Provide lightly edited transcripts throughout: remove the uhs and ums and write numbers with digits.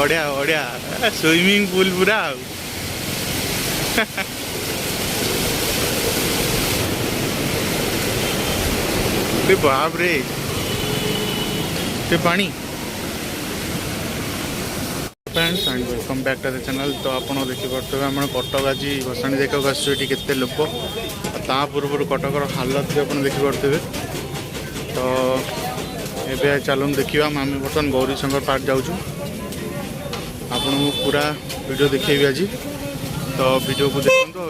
बढ़िया बढ़िया swimming pool पूरा बाप रे पानी। Friends and welcome back to the channel. तो आपन देखिपे आम कटक आज भसाणी देखा आसुटी केते लोक ता पूर्व कटकर हालत भी आप देखिपे। तो ये चलून देखा आम बर्तमान गौरी शंकर पार्क जाऊँ आपन पूरा वीडियो देखी आज। तो वीडियो को देखो।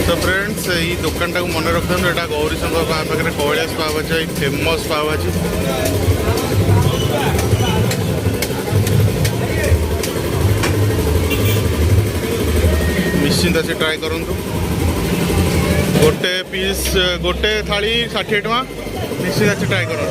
तो फ्रेंड्स ये दुकान टाक मन रखता यहाँ गौरी शंकर पाखे कैलाश पाव भाजी फेमस पाव भाजी। निश्चिंत से ट्राए करूँ। गोटे पीस गोटे थाली 60 टଙ୍କା निश्चिंत से ट्राए करूँ।